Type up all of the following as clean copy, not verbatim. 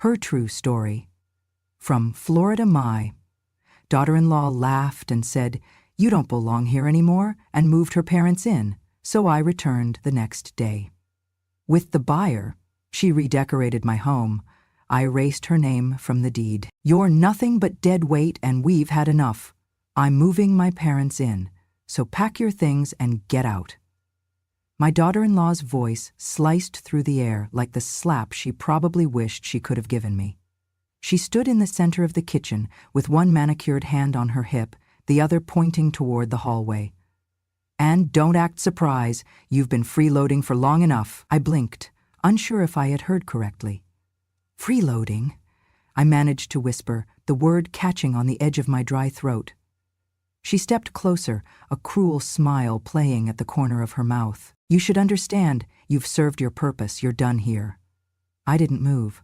Her true story. From Florida, my daughter-in-law laughed and said, "You don't belong here anymore," and moved her parents in, so I returned the next day. With the buyer, she redecorated my home. I erased her name from the deed. "You're nothing but dead weight and we've had enough. I'm moving my parents in, so pack your things and get out." My daughter-in-law's voice sliced through the air like the slap she probably wished she could have given me. She stood in the center of the kitchen with one manicured hand on her hip, the other pointing toward the hallway. "And don't act surprised, you've been freeloading for long enough." I blinked, unsure if I had heard correctly. "Freeloading?" I managed to whisper, the word catching on the edge of my dry throat. She stepped closer, a cruel smile playing at the corner of her mouth. "You should understand, you've served your purpose, you're done here." I didn't move.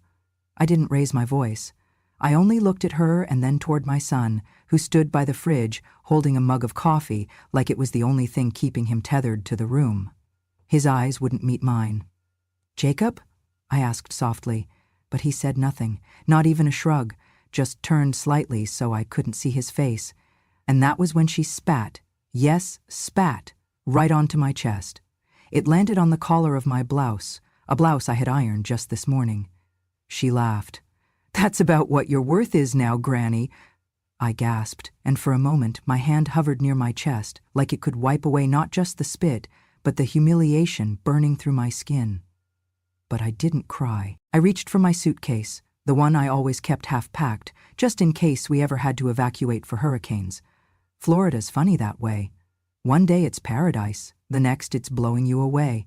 I didn't raise my voice. I only looked at her and then toward my son, who stood by the fridge holding a mug of coffee like it was the only thing keeping him tethered to the room. His eyes wouldn't meet mine. "Jacob?" I asked softly, but he said nothing, not even a shrug, just turned slightly so I couldn't see his face. And that was when she spat, yes, spat, right onto my chest. It landed on the collar of my blouse, a blouse I had ironed just this morning. She laughed. "That's about what your worth is now, Granny." I gasped, and for a moment my hand hovered near my chest, like it could wipe away not just the spit, but the humiliation burning through my skin. But I didn't cry. I reached for my suitcase, the one I always kept half-packed, just in case we ever had to evacuate for hurricanes. Florida's funny that way. One day it's paradise, the next it's blowing you away.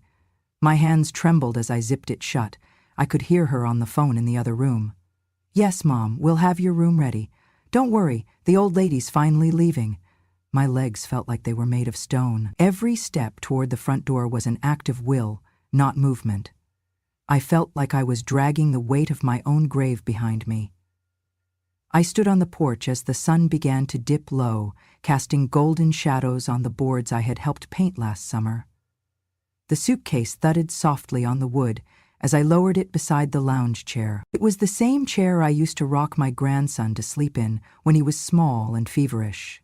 My hands trembled as I zipped it shut. I could hear her on the phone in the other room. "Yes, Mom, we'll have your room ready. Don't worry, the old lady's finally leaving." My legs felt like they were made of stone. Every step toward the front door was an act of will, not movement. I felt like I was dragging the weight of my own grave behind me. I stood on the porch as the sun began to dip low, casting golden shadows on the boards I had helped paint last summer. The suitcase thudded softly on the wood as I lowered it beside the lounge chair. It was the same chair I used to rock my grandson to sleep in when he was small and feverish.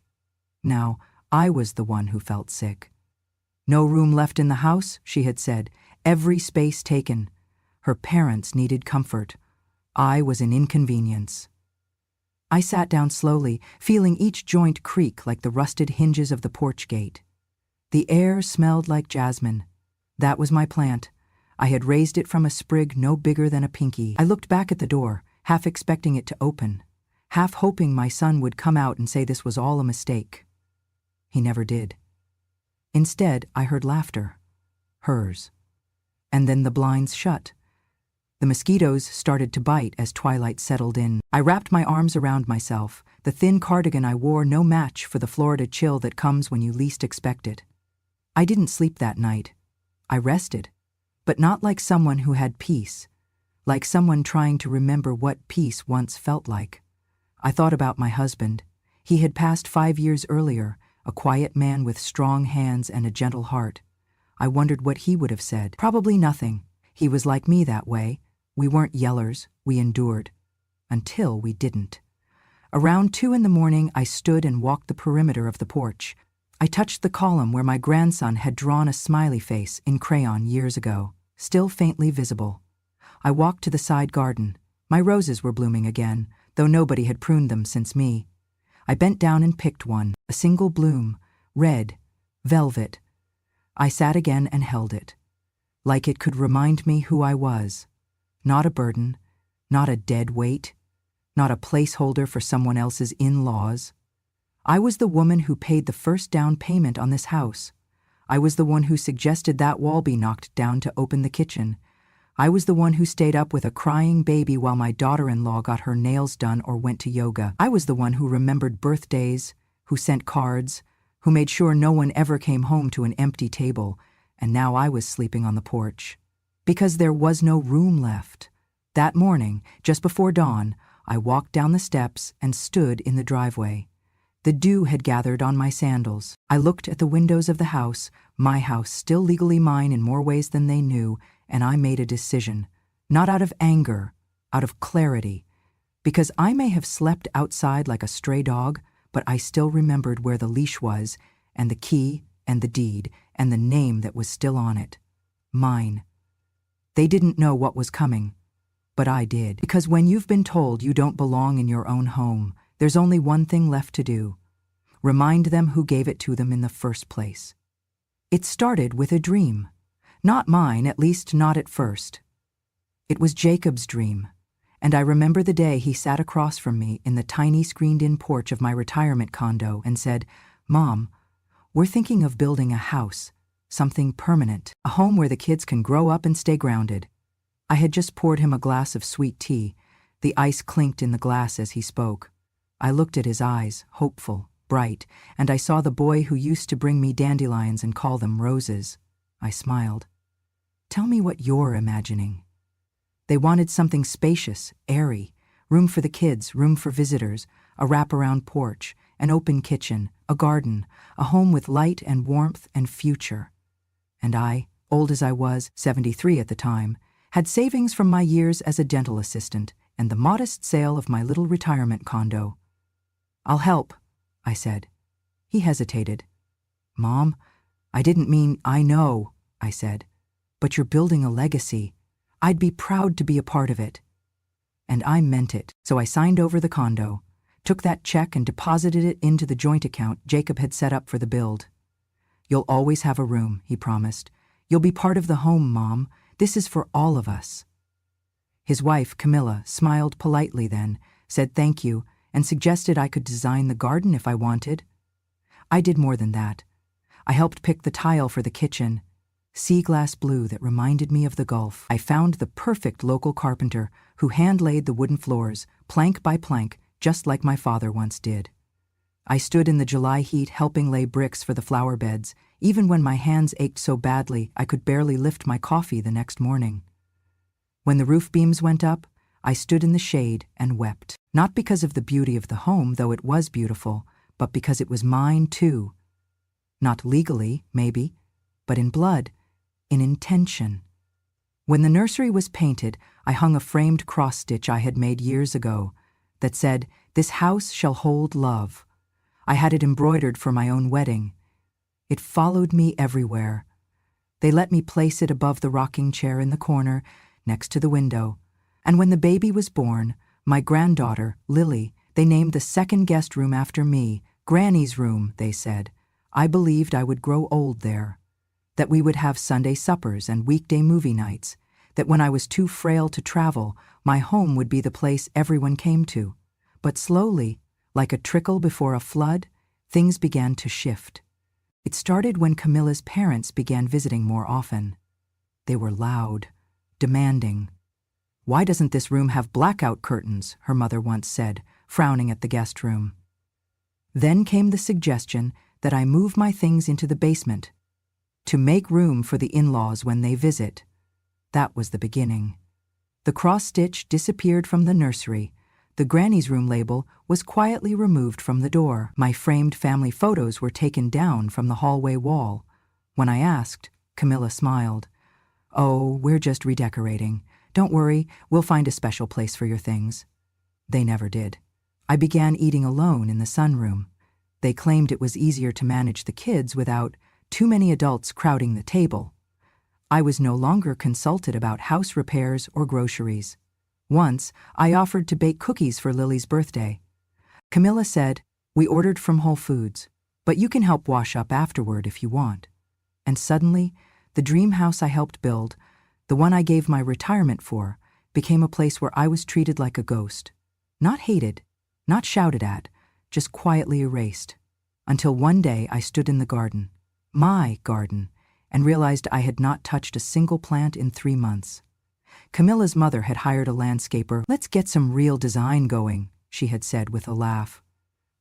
Now, I was the one who felt sick. "No room left in the house," she had said. "Every space taken." Her parents needed comfort. I was an inconvenience. I sat down slowly, feeling each joint creak like the rusted hinges of the porch gate. The air smelled like jasmine. That was my plant. I had raised it from a sprig no bigger than a pinky. I looked back at the door, half expecting it to open, half hoping my son would come out and say this was all a mistake. He never did. Instead, I heard laughter. Hers. And then the blinds shut. The mosquitoes started to bite as twilight settled in. I wrapped my arms around myself, the thin cardigan I wore no match for the Florida chill that comes when you least expect it. I didn't sleep that night. I rested, but not like someone who had peace, like someone trying to remember what peace once felt like. I thought about my husband. He had passed 5 years earlier, a quiet man with strong hands and a gentle heart. I wondered what he would have said. Probably nothing. He was like me that way. We weren't yellers, we endured. Until we didn't. Around 2 in the morning, I stood and walked the perimeter of the porch. I touched the column where my grandson had drawn a smiley face in crayon years ago, still faintly visible. I walked to the side garden. My roses were blooming again, though nobody had pruned them since me. I bent down and picked one, a single bloom, red, velvet. I sat again and held it, like it could remind me who I was. Not a burden, not a dead weight, not a placeholder for someone else's in-laws. I was the woman who paid the first down payment on this house. I was the one who suggested that wall be knocked down to open the kitchen. I was the one who stayed up with a crying baby while my daughter-in-law got her nails done or went to yoga. I was the one who remembered birthdays, who sent cards, who made sure no one ever came home to an empty table, and now I was sleeping on the porch. Because there was no room left. That morning, just before dawn, I walked down the steps and stood in the driveway. The dew had gathered on my sandals. I looked at the windows of the house, my house still legally mine in more ways than they knew, and I made a decision. Not out of anger, out of clarity, because I may have slept outside like a stray dog, but I still remembered where the leash was, and the key, and the deed, and the name that was still on it. Mine. They didn't know what was coming, but I did. Because when you've been told you don't belong in your own home, there's only one thing left to do: remind them who gave it to them in the first place. It started with a dream. Not mine, at least not at first. It was Jacob's dream, and I remember the day he sat across from me in the tiny screened-in porch of my retirement condo and said, "Mom, we're thinking of building a house, something permanent, a home where the kids can grow up and stay grounded." I had just poured him a glass of sweet tea. The ice clinked in the glass as he spoke. I looked at his eyes, hopeful, bright, and I saw the boy who used to bring me dandelions and call them roses. I smiled. "Tell me what you're imagining." They wanted something spacious, airy, room for the kids, room for visitors, a wraparound porch, an open kitchen, a garden, a home with light and warmth and future. And I, old as I was, 73 at the time, had savings from my years as a dental assistant and the modest sale of my little retirement condo. "I'll help," I said. He hesitated. "Mom, I didn't mean—" "I know," I said, "but you're building a legacy. I'd be proud to be a part of it." And I meant it, so I signed over the condo, took that check and deposited it into the joint account Jacob had set up for the build. "You'll always have a room," he promised. "You'll be part of the home, Mom. This is for all of us." His wife, Camilla, smiled politely then, said thank you, and suggested I could design the garden if I wanted. I did more than that. I helped pick the tile for the kitchen, sea glass blue that reminded me of the Gulf. I found the perfect local carpenter who hand-laid the wooden floors, plank by plank, just like my father once did. I stood in the July heat helping lay bricks for the flower beds, even when my hands ached so badly I could barely lift my coffee the next morning. When the roof beams went up, I stood in the shade and wept, not because of the beauty of the home, though it was beautiful, but because it was mine too. Not legally, maybe, but in blood, in intention. When the nursery was painted, I hung a framed cross-stitch I had made years ago that said, "This house shall hold love." I had it embroidered for my own wedding. It followed me everywhere. They let me place it above the rocking chair in the corner, next to the window. And when the baby was born, my granddaughter, Lily, they named the second guest room after me, Granny's room, they said. I believed I would grow old there, that we would have Sunday suppers and weekday movie nights, that when I was too frail to travel, my home would be the place everyone came to. But slowly, like a trickle before a flood, things began to shift. It started when Camilla's parents began visiting more often. They were loud, demanding. "Why doesn't this room have blackout curtains?" her mother once said, frowning at the guest room. Then came the suggestion that I move my things into the basement, to make room for the in-laws when they visit. That was the beginning. The cross-stitch disappeared from the nursery. The Granny's room label was quietly removed from the door. My framed family photos were taken down from the hallway wall. When I asked, Camilla smiled. "Oh, we're just redecorating. Don't worry, we'll find a special place for your things." They never did. I began eating alone in the sunroom. They claimed it was easier to manage the kids without too many adults crowding the table. I was no longer consulted about house repairs or groceries. Once, I offered to bake cookies for Lily's birthday. Camilla said, "We ordered from Whole Foods, but you can help wash up afterward if you want." And suddenly, the dream house I helped build, the one I gave my retirement for, became a place where I was treated like a ghost. Not hated, not shouted at, just quietly erased. Until one day I stood in the garden, my garden, and realized I had not touched a single plant in 3 months. Camilla's mother had hired a landscaper. "Let's get some real design going," she had said with a laugh.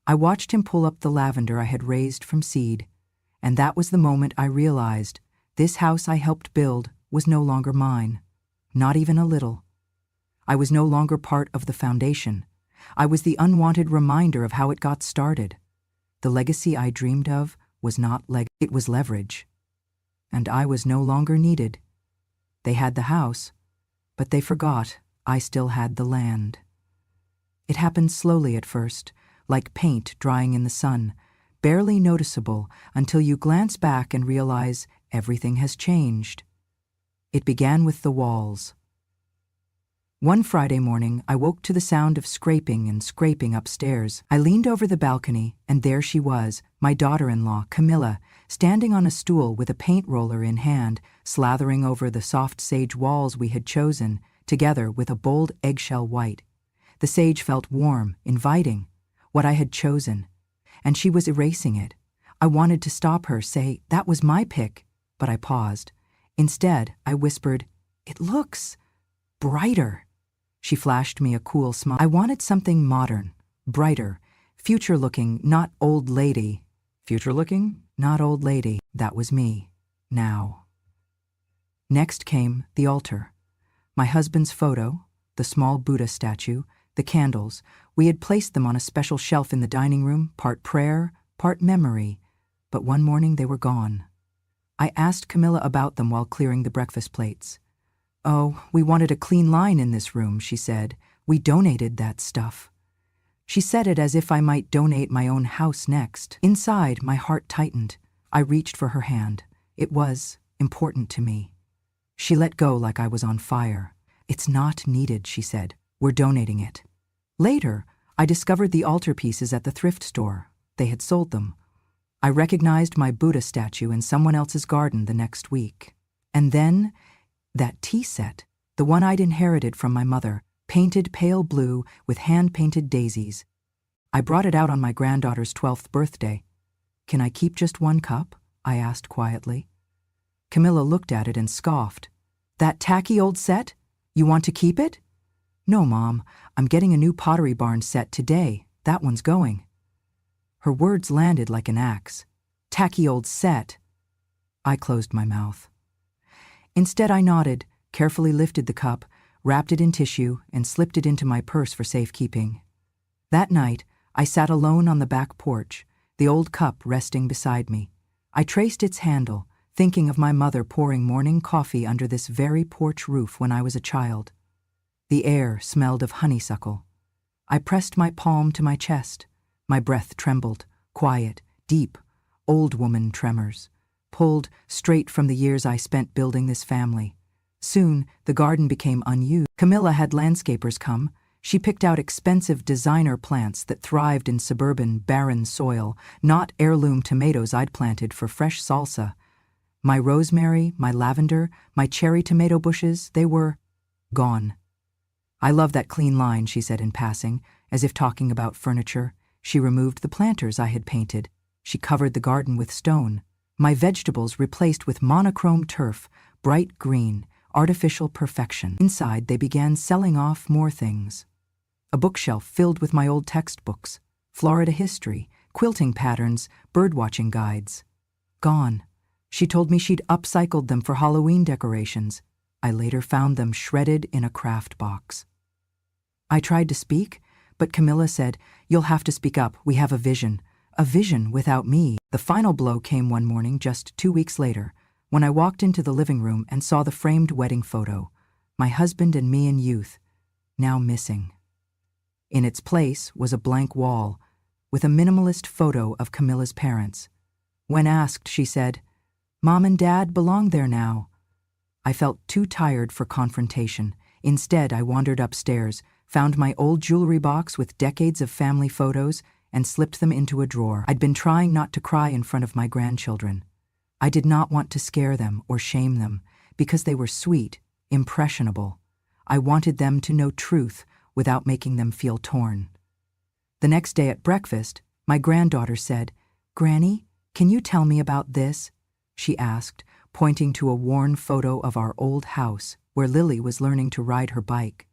I watched him pull up the lavender I had raised from seed, and that was the moment I realized this house I helped build was no longer mine, not even a little. I was no longer part of the foundation. I was the unwanted reminder of how it got started. The legacy I dreamed of was not it was leverage. And I was no longer needed. They had the house, but they forgot I still had the land. It happened slowly at first, like paint drying in the sun, barely noticeable until you glance back and realize everything has changed. It began with the walls. One Friday morning, I woke to the sound of scraping and scraping upstairs. I leaned over the balcony, and there she was, my daughter-in-law, Camilla, standing on a stool with a paint roller in hand, slathering over the soft sage walls we had chosen, together with a bold eggshell white. The sage felt warm, inviting, what I had chosen, and she was erasing it. I wanted to stop her, say, that was my pick, but I paused. Instead, I whispered, it looks brighter. She flashed me a cool smile. I wanted something modern, brighter, future-looking, not old lady. Future-looking, not old lady. That was me, now. Next came the altar. My husband's photo, the small Buddha statue, the candles. We had placed them on a special shelf in the dining room, part prayer, part memory. But one morning they were gone. I asked Camilla about them while clearing the breakfast plates. Oh, we wanted a clean line in this room, she said. We donated that stuff. She said it as if I might donate my own house next. Inside, my heart tightened. I reached for her hand. It was important to me. She let go like I was on fire. It's not needed, she said. We're donating it. Later, I discovered the altarpieces at the thrift store. They had sold them. I recognized my Buddha statue in someone else's garden the next week. And then, that tea set, the one I'd inherited from my mother, painted pale blue with hand-painted daisies. I brought it out on my granddaughter's 12th birthday. Can I keep just one cup? I asked quietly. Camilla looked at it and scoffed. That tacky old set? You want to keep it? No, Mom. I'm getting a new Pottery Barn set today. That one's going. Her words landed like an axe. Tacky old set. I closed my mouth. Instead, I nodded, carefully lifted the cup, wrapped it in tissue, and slipped it into my purse for safekeeping. That night, I sat alone on the back porch, the old cup resting beside me. I traced its handle, thinking of my mother pouring morning coffee under this very porch roof when I was a child. The air smelled of honeysuckle. I pressed my palm to my chest. My breath trembled, quiet, deep, old woman tremors, pulled straight from the years I spent building this family. Soon, the garden became unused. Camilla had landscapers come. She picked out expensive designer plants that thrived in suburban, barren soil, not heirloom tomatoes I'd planted for fresh salsa. My rosemary, my lavender, my cherry tomato bushes, they were gone. I love that clean line, she said in passing, as if talking about furniture. She removed the planters I had painted. She covered the garden with stone. My vegetables replaced with monochrome turf, bright green, artificial perfection. Inside, they began selling off more things. A bookshelf filled with my old textbooks, Florida history, quilting patterns, birdwatching guides. Gone. She told me she'd upcycled them for Halloween decorations. I later found them shredded in a craft box. I tried to speak, but Camilla said, "You'll have to speak up. We have a vision. A vision without me." The final blow came one morning just 2 weeks later, when I walked into the living room and saw the framed wedding photo, my husband and me in youth, now missing. In its place was a blank wall, with a minimalist photo of Camilla's parents. When asked, she said, "Mom and Dad belong there now." I felt too tired for confrontation. Instead, I wandered upstairs, found my old jewelry box with decades of family photos, and slipped them into a drawer. I'd been trying not to cry in front of my grandchildren. I did not want to scare them or shame them, because they were sweet, impressionable. I wanted them to know truth without making them feel torn. The next day at breakfast, my granddaughter said, "Granny, can you tell me about this?" she asked, pointing to a worn photo of our old house where Lily was learning to ride her bike.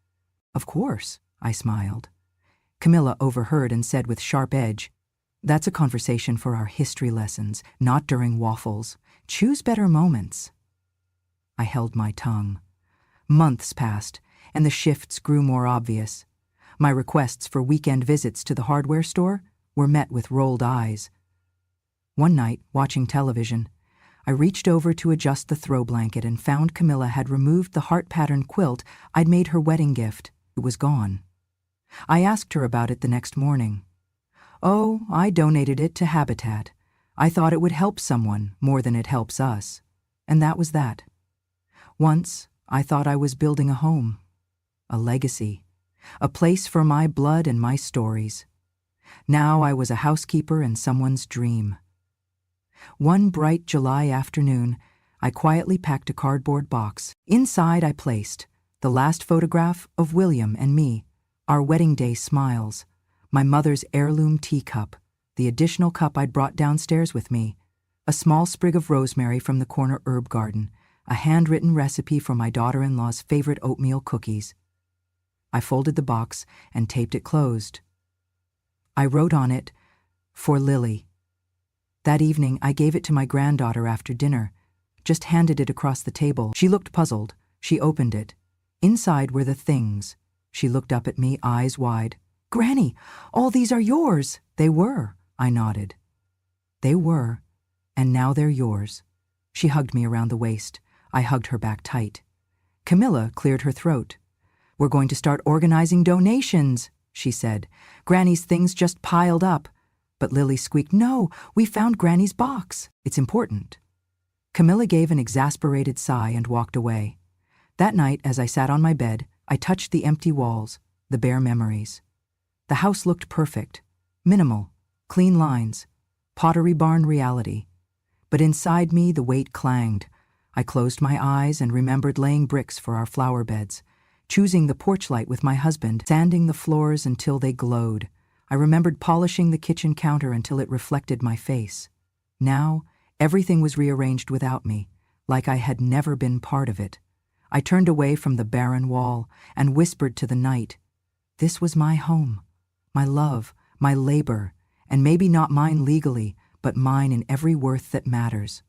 "Of course," I smiled. Camilla overheard and said with sharp edge, "That's a conversation for our history lessons, not during waffles. Choose better moments." I held my tongue. Months passed, and the shifts grew more obvious. My requests for weekend visits to the hardware store were met with rolled eyes. One night, watching television, I reached over to adjust the throw blanket and found Camilla had removed the heart-patterned quilt I'd made her wedding gift. It was gone. I asked her about it the next morning. "Oh, I donated it to Habitat. I thought it would help someone more than it helps us." And that was that. Once, I thought I was building a home, a legacy, a place for my blood and my stories. Now I was a housekeeper in someone's dream. One bright July afternoon, I quietly packed a cardboard box. Inside I placed the last photograph of William and me, our wedding day smiles, my mother's heirloom teacup, the additional cup I'd brought downstairs with me, a small sprig of rosemary from the corner herb garden, a handwritten recipe for my daughter-in-law's favorite oatmeal cookies. I folded the box and taped it closed. I wrote on it, "For Lily." That evening, I gave it to my granddaughter after dinner, just handed it across the table. She looked puzzled. She opened it. Inside were the things. She looked up at me, eyes wide. "Granny, all these are yours." "They were," I nodded. "They were, and now they're yours." She hugged me around the waist. I hugged her back tight. Camilla cleared her throat. "We're going to start organizing donations," she said. "Granny's things just piled up." But Lily squeaked, "No, we found Granny's box. It's important." Camilla gave an exasperated sigh and walked away. That night, as I sat on my bed, I touched the empty walls, the bare memories. The house looked perfect, minimal, clean lines, Pottery Barn reality. But inside me, the weight clanged. I closed my eyes and remembered laying bricks for our flower beds, choosing the porch light with my husband, sanding the floors until they glowed. I remembered polishing the kitchen counter until it reflected my face. Now, everything was rearranged without me, like I had never been part of it. I turned away from the barren wall and whispered to the night, "This was my home, my love, my labor, and maybe not mine legally, but mine in every worth that matters."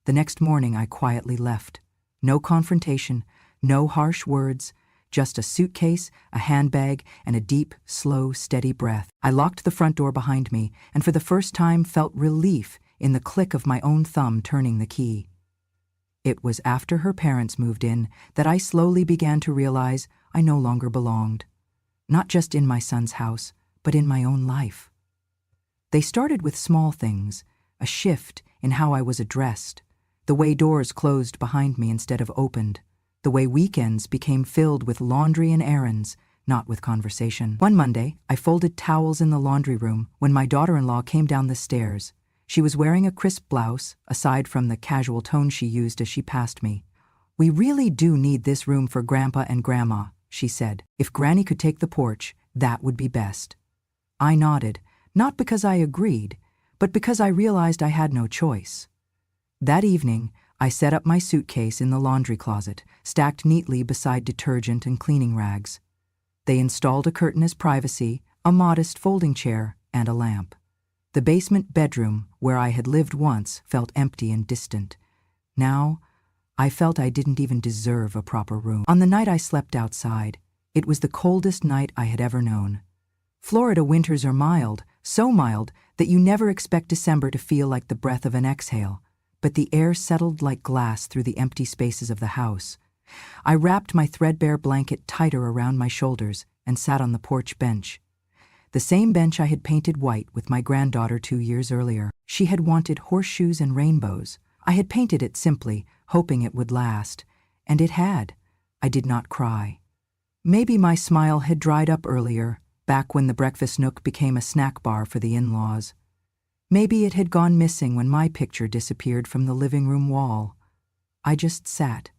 The next morning I quietly left. No confrontation, no harsh words, just a suitcase, a handbag, and a deep, slow, steady breath. I locked the front door behind me and for the first time felt relief in the click of my own thumb turning the key. It was after her parents moved in that I slowly began to realize I no longer belonged. Not just in my son's house, but in my own life. They started with small things, a shift in how I was addressed, the way doors closed behind me instead of opened, the way weekends became filled with laundry and errands, not with conversation. One Monday, I folded towels in the laundry room when my daughter-in-law came down the stairs. She was wearing a crisp blouse, aside from the casual tone she used as she passed me. "We really do need this room for Grandpa and Grandma," she said. "If Granny could take the porch, that would be best." I nodded, not because I agreed, but because I realized I had no choice. That evening, I set up my suitcase in the laundry closet, stacked neatly beside detergent and cleaning rags. They installed a curtain as privacy, a modest folding chair, and a lamp. The basement bedroom, where I had lived once, felt empty and distant. Now, I felt I didn't even deserve a proper room. On the night I slept outside, it was the coldest night I had ever known. Florida winters are mild, so mild that you never expect December to feel like the breath of an exhale, but the air settled like glass through the empty spaces of the house. I wrapped my threadbare blanket tighter around my shoulders and sat on the porch bench. The same bench I had painted white with my granddaughter 2 years earlier. She had wanted horseshoes and rainbows. I had painted it simply, hoping it would last, and it had. I did not cry. Maybe my smile had dried up earlier, back when the breakfast nook became a snack bar for the in-laws. Maybe it had gone missing when my picture disappeared from the living room wall. I just sat.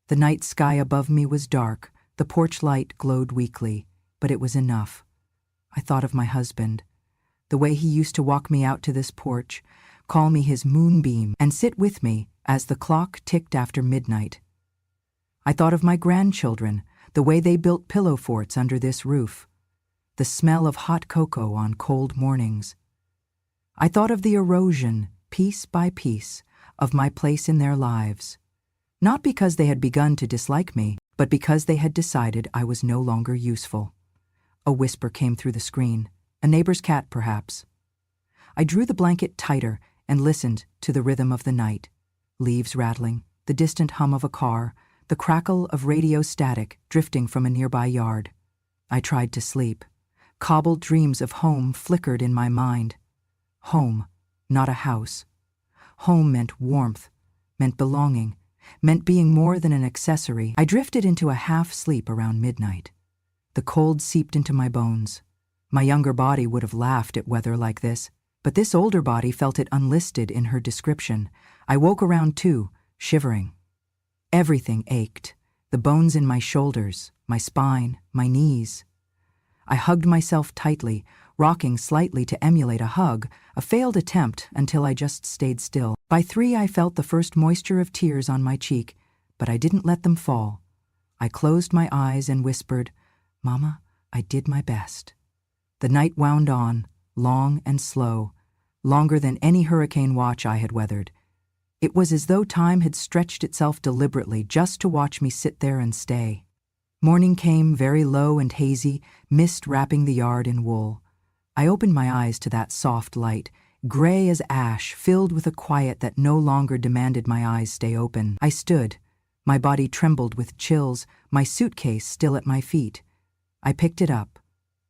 The night sky above me was dark, the porch light glowed weakly, but it was enough. I thought of my husband, the way he used to walk me out to this porch, call me his moonbeam, and sit with me as the clock ticked after midnight. I thought of my grandchildren, the way they built pillow forts under this roof, the smell of hot cocoa on cold mornings. I thought of the erosion, piece by piece, of my place in their lives, not because they had begun to dislike me, but because they had decided I was no longer useful. A whisper came through the screen, a neighbor's cat perhaps. I drew the blanket tighter and listened to the rhythm of the night. leaves rattling, the distant hum of a car, the crackle of radio static drifting from a nearby yard. I tried to sleep. Cobbled dreams of home flickered in my mind. Home, not a house. Home meant warmth, meant belonging, meant being more than an accessory. I drifted into a half-sleep around midnight. The cold seeped into my bones. My younger body would have laughed at weather like this, but this older body felt it unlisted in her description. I woke around 2, shivering. Everything ached, the bones in my shoulders, my spine, my knees. I hugged myself tightly, rocking slightly to emulate a hug, a failed attempt until I just stayed still. By 3, I felt the first moisture of tears on my cheek, but I didn't let them fall. I closed my eyes and whispered, "Mama, I did my best." The night wound on, long and slow, longer than any hurricane watch I had weathered. It was as though time had stretched itself deliberately just to watch me sit there and stay. Morning came, very low and hazy, mist wrapping the yard in wool. I opened my eyes to that soft light, gray as ash, filled with a quiet that no longer demanded my eyes stay open. I stood. My body trembled with chills, my suitcase still at my feet. I picked it up.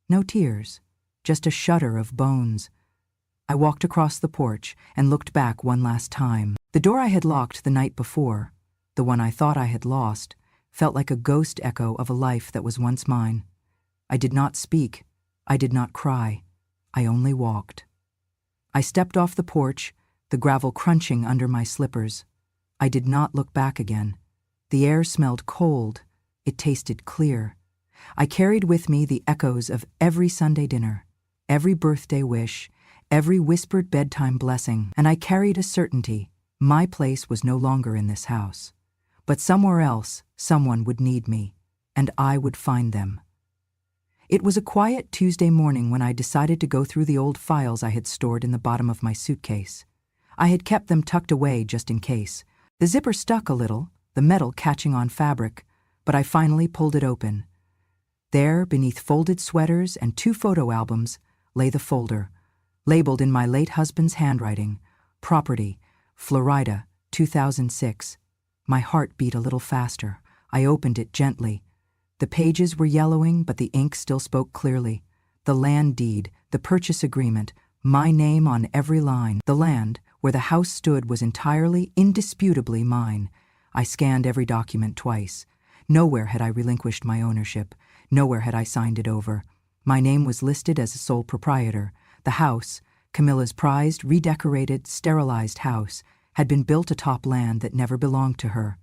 No tears, just a shudder of bones. I walked across the porch and looked back one last time. The door I had locked the night before, the one I thought I had lost, felt like a ghost echo of a life that was once mine. I did not speak. I did not cry. I only walked. I stepped off the porch, the gravel crunching under my slippers. I did not look back again. The air smelled cold. It tasted clear. I carried with me the echoes of every Sunday dinner, every birthday wish, every whispered bedtime blessing, and I carried a certainty. My place was no longer in this house. But somewhere else, someone would need me, and I would find them. It was a quiet Tuesday morning when I decided to go through the old files I had stored in the bottom of my suitcase. I had kept them tucked away just in case. The zipper stuck a little, the metal catching on fabric, but I finally pulled it open. There, beneath folded sweaters and 2 photo albums, lay the folder, labeled in my late husband's handwriting, Property, Florida, 2006. My heart beat a little faster. I opened it gently. The pages were yellowing, but the ink still spoke clearly. The land deed, the purchase agreement, my name on every line. The land, where the house stood, was entirely, indisputably mine. I scanned every document twice. Nowhere had I relinquished my ownership. Nowhere had I signed it over. My name was listed as a sole proprietor. The house, Camilla's prized, redecorated, sterilized house, had been built atop land that never belonged to her.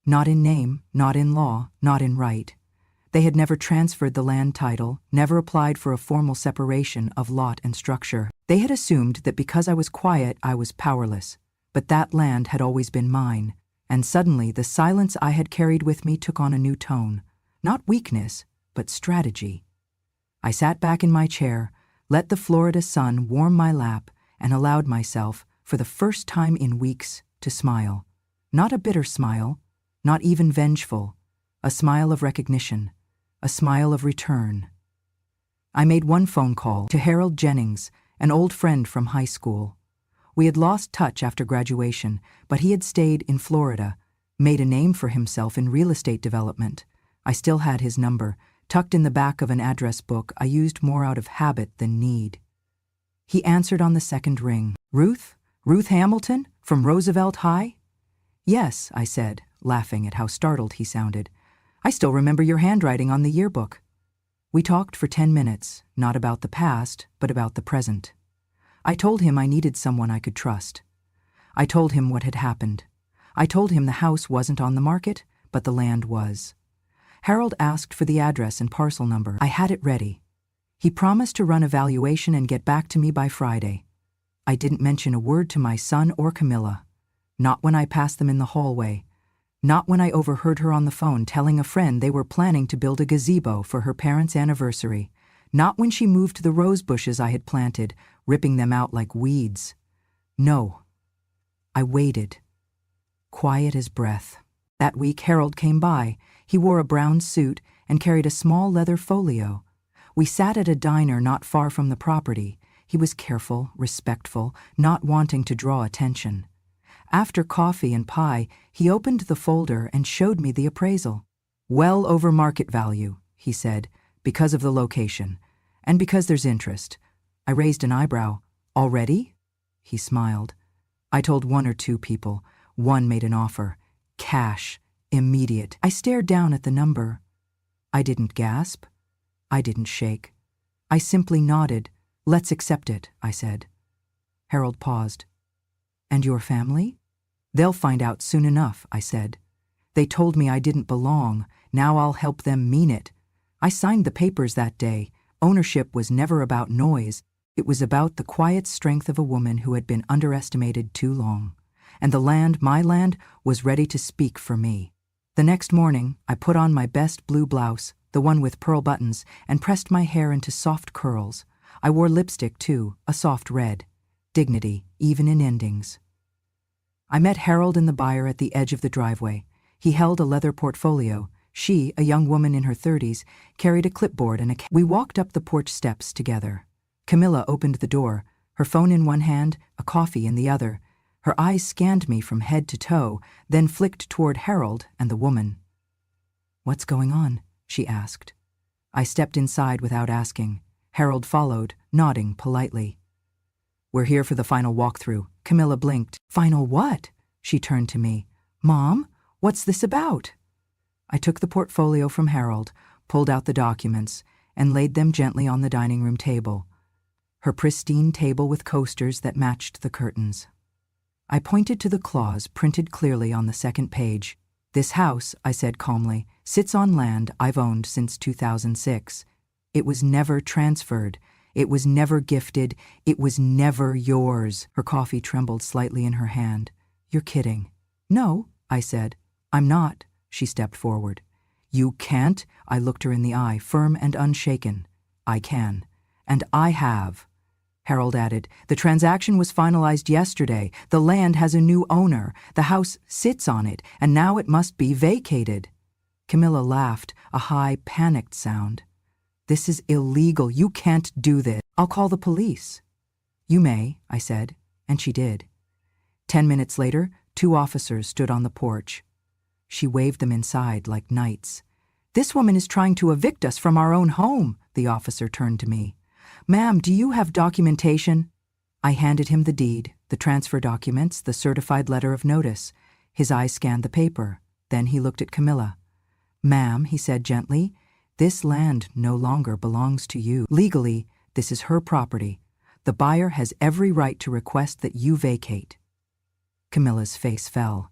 Not in name, not in law, not in right. They had never transferred the land title, never applied for a formal separation of lot and structure. They had assumed that because I was quiet, I was powerless. But that land had always been mine, and suddenly the silence I had carried with me took on a new tone. Not weakness, but strategy. I sat back in my chair, let the Florida sun warm my lap, and allowed myself, for the first time in weeks, to smile. Not a bitter smile, not even vengeful, a smile of recognition, a smile of return. I made one phone call to Harold Jennings, an old friend from high school. We had lost touch after graduation, but he had stayed in Florida, made a name for himself in real estate development. I still had his number, tucked in the back of an address book I used more out of habit than need. He answered on the second ring. "Ruth? Ruth Hamilton? From Roosevelt High?" "Yes," I said, laughing at how startled he sounded. "I still remember your handwriting on the yearbook." We talked for 10 minutes, not about the past, but about the present. I told him I needed someone I could trust. I told him what had happened. I told him the house wasn't on the market, but the land was. Harold asked for the address and parcel number. I had it ready. He promised to run a valuation and get back to me by Friday. I didn't mention a word to my son or Camilla. Not when I passed them in the hallway. Not when I overheard her on the phone telling a friend they were planning to build a gazebo for her parents' anniversary. Not when she moved the rose bushes I had planted, ripping them out like weeds. No. I waited. Quiet as breath. That week Harold came by. He wore a brown suit and carried a small leather folio. We sat at a diner not far from the property. He was careful, respectful, not wanting to draw attention. After coffee and pie, he opened the folder and showed me the appraisal. Well over market value, he said, because of the location. And because there's interest. I raised an eyebrow. Already? He smiled. I told 1 or 2 people. One made an offer. Cash. Immediate. I stared down at the number. I didn't gasp. I didn't shake. I simply nodded. Let's accept it, I said. Harold paused. And your family? They'll find out soon enough, I said. They told me I didn't belong. Now I'll help them mean it. I signed the papers that day. Ownership was never about noise. It was about the quiet strength of a woman who had been underestimated too long. And the land, my land, was ready to speak for me. The next morning, I put on my best blue blouse, the one with pearl buttons, and pressed my hair into soft curls. I wore lipstick, too, a soft red. Dignity, even in endings. I met Harold and the buyer at the edge of the driveway. He held a leather portfolio. She, a young woman in her 30s, carried a clipboard and we walked up the porch steps together. Camilla opened the door, her phone in one hand, a coffee in the other. Her eyes scanned me from head to toe, then flicked toward Harold and the woman. "What's going on?" she asked. I stepped inside without asking. Harold followed, nodding politely. "We're here for the final walkthrough." Camilla blinked. "Final what?" She turned to me. "Mom, what's this about?" I took the portfolio from Harold, pulled out the documents, and laid them gently on the dining room table. Her pristine table with coasters that matched the curtains. I pointed to the clause printed clearly on the second page. "This house," I said calmly, "sits on land I've owned since 2006. It was never transferred. It was never gifted. It was never yours." Her coffee trembled slightly in her hand. "You're kidding." "No," I said. "I'm not." She stepped forward. "You can't?" I looked her in the eye, firm and unshaken. "I can. And I have." Harold added, "The transaction was finalized yesterday. The land has a new owner. The house sits on it, and now it must be vacated." Camilla laughed, a high, panicked sound. "This is illegal. You can't do this. I'll call the police." "You may," I said, and she did. 10 minutes later, 2 officers stood on the porch. She waved them inside like knights. "This woman is trying to evict us from our own home." The officer turned to me. "Ma'am, do you have documentation?" I handed him the deed, the transfer documents, the certified letter of notice. His eyes scanned the paper. Then he looked at Camilla. "Ma'am," he said gently, "this land no longer belongs to you. Legally, this is her property. The buyer has every right to request that you vacate." Camilla's face fell.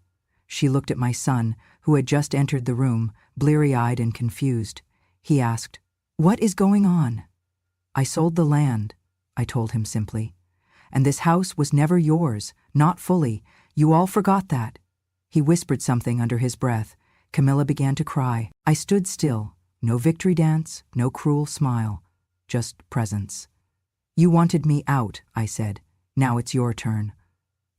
She looked at my son, who had just entered the room, bleary-eyed and confused. He asked, "What is going on?" "I sold the land," I told him simply. "And this house was never yours, not fully. You all forgot that." He whispered something under his breath. Camilla began to cry. I stood still. No victory dance, no cruel smile. Just presence. "You wanted me out," I said. "Now it's your turn."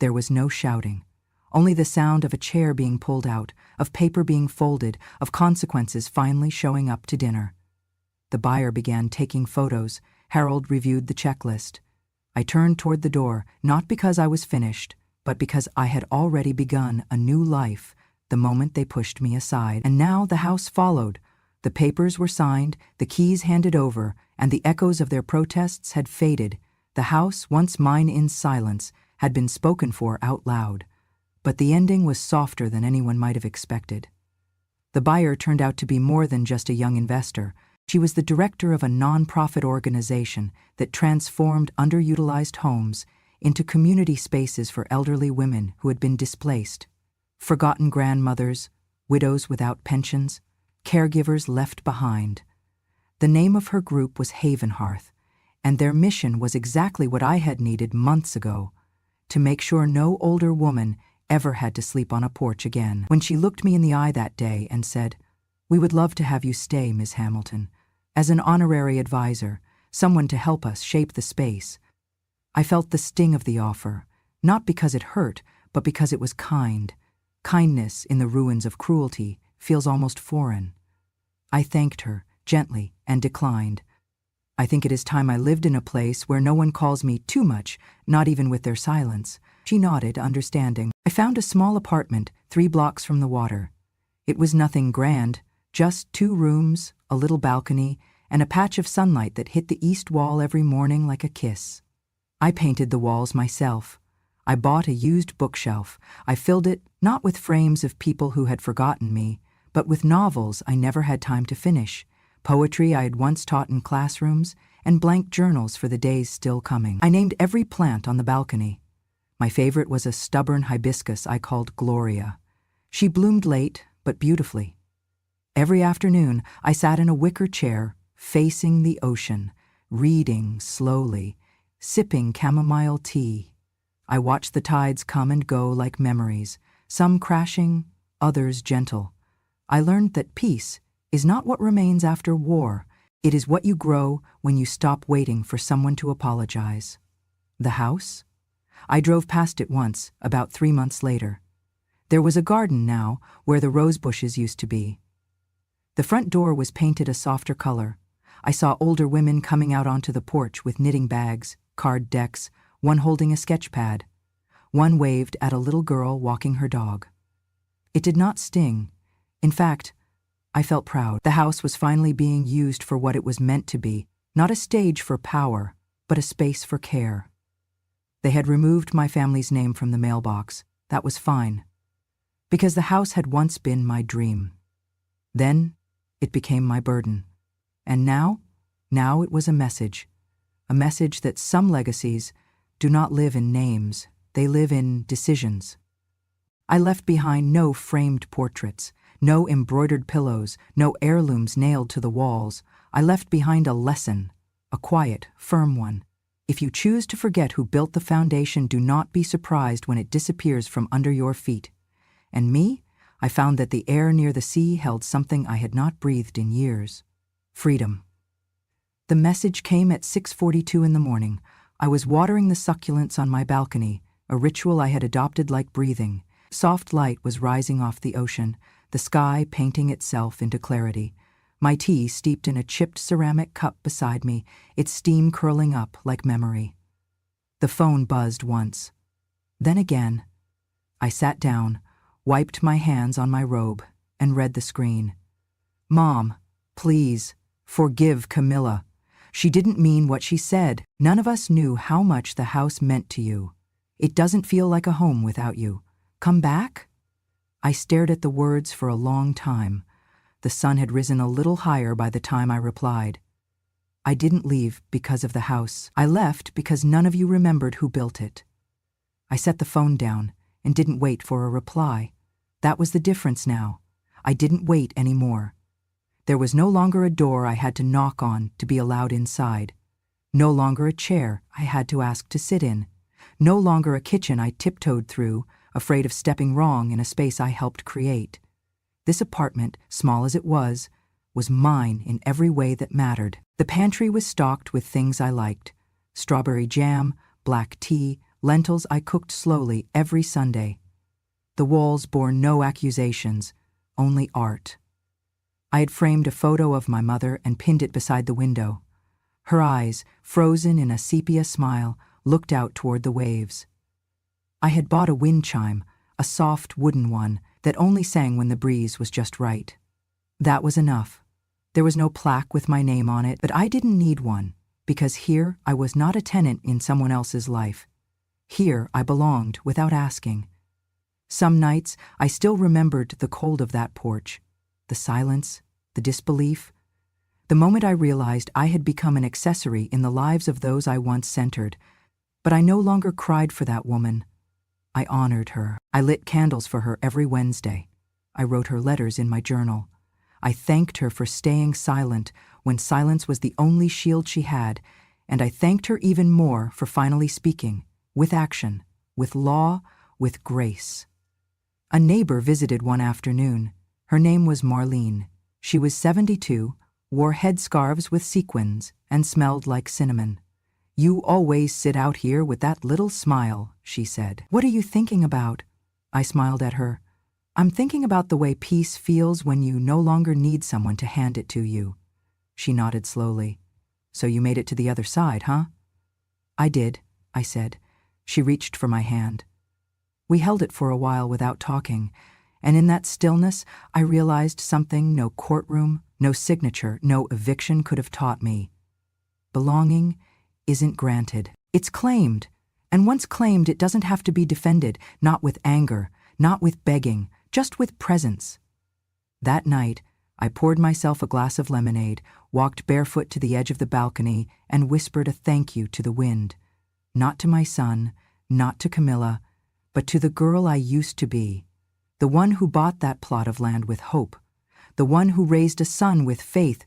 There was no shouting. Only the sound of a chair being pulled out, of paper being folded, of consequences finally showing up to dinner. The buyer began taking photos. Harold reviewed the checklist. I turned toward the door, not because I was finished, but because I had already begun a new life the moment they pushed me aside. And now the house followed. The papers were signed, the keys handed over, and the echoes of their protests had faded. The house, once mine in silence, had been spoken for out loud. But the ending was softer than anyone might have expected. The buyer turned out to be more than just a young investor. She was the director of a non-profit organization that transformed underutilized homes into community spaces for elderly women who had been displaced, forgotten grandmothers, widows without pensions, caregivers left behind. The name of her group was Havenhearth, and their mission was exactly what I had needed months ago, to make sure no older woman ever had to sleep on a porch again. When she looked me in the eye that day and said, "We would love to have you stay, Ms. Hamilton, as an honorary advisor, someone to help us shape the space," I felt the sting of the offer, not because it hurt, but because it was kind. Kindness in the ruins of cruelty feels almost foreign. I thanked her, gently, and declined. I think it is time I lived in a place where no one calls me too much, not even with their silence. She nodded, understanding. I found a small apartment 3 blocks from the water. It was nothing grand, just 2 rooms, a little balcony, and a patch of sunlight that hit the east wall every morning like a kiss. I painted the walls myself. I bought a used bookshelf. I filled it not with frames of people who had forgotten me, but with novels I never had time to finish, poetry I had once taught in classrooms, and blank journals for the days still coming. I named every plant on the balcony. My favorite was a stubborn hibiscus I called Gloria. She bloomed late, but beautifully. Every afternoon, I sat in a wicker chair, facing the ocean, reading slowly, sipping chamomile tea. I watched the tides come and go like memories, some crashing, others gentle. I learned that peace is not what remains after war. It is what you grow when you stop waiting for someone to apologize. The house? I drove past it once, about 3 months later. There was a garden now where the rose bushes used to be. The front door was painted a softer color. I saw older women coming out onto the porch with knitting bags, card decks, one holding a sketch pad. One waved at a little girl walking her dog. It did not sting. In fact, I felt proud. The house was finally being used for what it was meant to be, not a stage for power, but a space for care. They had removed my family's name from the mailbox. That was fine, because the house had once been my dream. Then it became my burden. And now it was a message that some legacies do not live in names, they live in decisions. I left behind no framed portraits, no embroidered pillows, no heirlooms nailed to the walls. I left behind a lesson, a quiet, firm one. If you choose to forget who built the foundation, do not be surprised when it disappears from under your feet. And me, I found that the air near the sea held something I had not breathed in years. Freedom. The message came at 6:42 in the morning. I was watering the succulents on my balcony, a ritual I had adopted like breathing. Soft light was rising off the ocean, the sky painting itself into clarity. My tea steeped in a chipped ceramic cup beside me, its steam curling up like memory. The phone buzzed once. Then again. I sat down, wiped my hands on my robe, and read the screen. Mom, please, forgive Camilla. She didn't mean what she said. None of us knew how much the house meant to you. It doesn't feel like a home without you. Come back? I stared at the words for a long time. The sun had risen a little higher by the time I replied. I didn't leave because of the house. I left because none of you remembered who built it. I set the phone down and didn't wait for a reply. That was the difference now. I didn't wait anymore. There was no longer a door I had to knock on to be allowed inside. No longer a chair I had to ask to sit in. No longer a kitchen I tiptoed through, afraid of stepping wrong in a space I helped create. This apartment, small as it was mine in every way that mattered. The pantry was stocked with things I liked: strawberry jam, black tea, lentils I cooked slowly every Sunday. The walls bore no accusations, only art. I had framed a photo of my mother and pinned it beside the window. Her eyes, frozen in a sepia smile, looked out toward the waves. I had bought a wind chime, a soft wooden one that only sang when the breeze was just right. That was enough. There was no plaque with my name on it, but I didn't need one, because here I was not a tenant in someone else's life. Here I belonged without asking. Some nights I still remembered the cold of that porch, the silence, the disbelief. The moment I realized I had become an accessory in the lives of those I once centered. But I no longer cried for that woman. I honored her. I lit candles for her every Wednesday. I wrote her letters in my journal. I thanked her for staying silent when silence was the only shield she had, and I thanked her even more for finally speaking, with action, with law, with grace. A neighbor visited one afternoon. Her name was Marlene. She was 72, wore headscarves with sequins, and smelled like cinnamon. "You always sit out here with that little smile," she said. "What are you thinking about?" I smiled at her. "I'm thinking about the way peace feels when you no longer need someone to hand it to you." She nodded slowly. "So you made it to the other side, huh?" "I did," I said. She reached for my hand. We held it for a while without talking, and in that stillness I realized something no courtroom, no signature, no eviction could have taught me. Belonging isn't granted. It's claimed. And once claimed, it doesn't have to be defended, not with anger, not with begging, just with presence. That night, I poured myself a glass of lemonade, walked barefoot to the edge of the balcony, and whispered a thank you to the wind. Not to my son, not to Camilla, but to the girl I used to be. The one who bought that plot of land with hope. The one who raised a son with faith.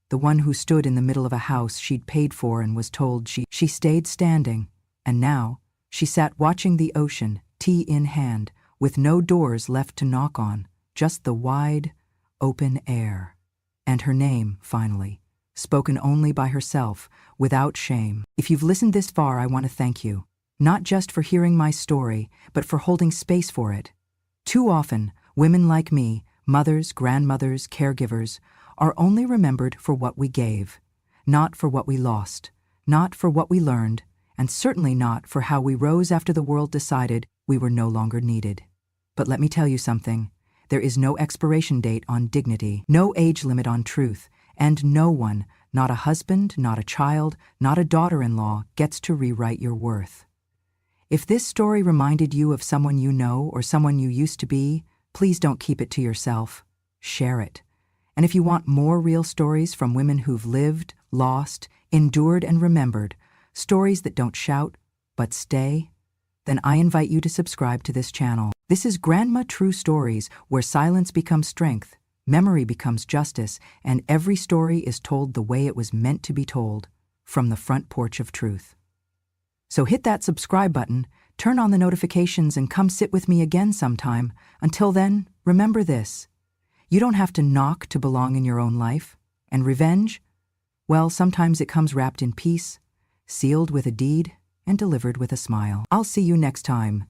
The one who stood in the middle of a house she'd paid for and was told she stayed standing. And now, she sat watching the ocean, tea in hand, with no doors left to knock on, just the wide, open air. And her name, finally, spoken only by herself, without shame. If you've listened this far, I want to thank you. Not just for hearing my story, but for holding space for it. Too often, women like me, mothers, grandmothers, caregivers, are only remembered for what we gave, not for what we lost, not for what we learned, and certainly not for how we rose after the world decided we were no longer needed. But let me tell you something. There is no expiration date on dignity, no age limit on truth, and no one, not a husband, not a child, not a daughter-in-law, gets to rewrite your worth. If this story reminded you of someone you know or someone you used to be, please don't keep it to yourself. Share it. And if you want more real stories from women who've lived, lost, endured, and remembered, stories that don't shout, but stay, then I invite you to subscribe to this channel. This is Grandma True Stories, where silence becomes strength, memory becomes justice, and every story is told the way it was meant to be told, from the front porch of truth. So hit that subscribe button, turn on the notifications, and come sit with me again sometime. Until then, remember this. You don't have to knock to belong in your own life. And revenge? Well, sometimes it comes wrapped in peace, sealed with a deed, and delivered with a smile. I'll see you next time.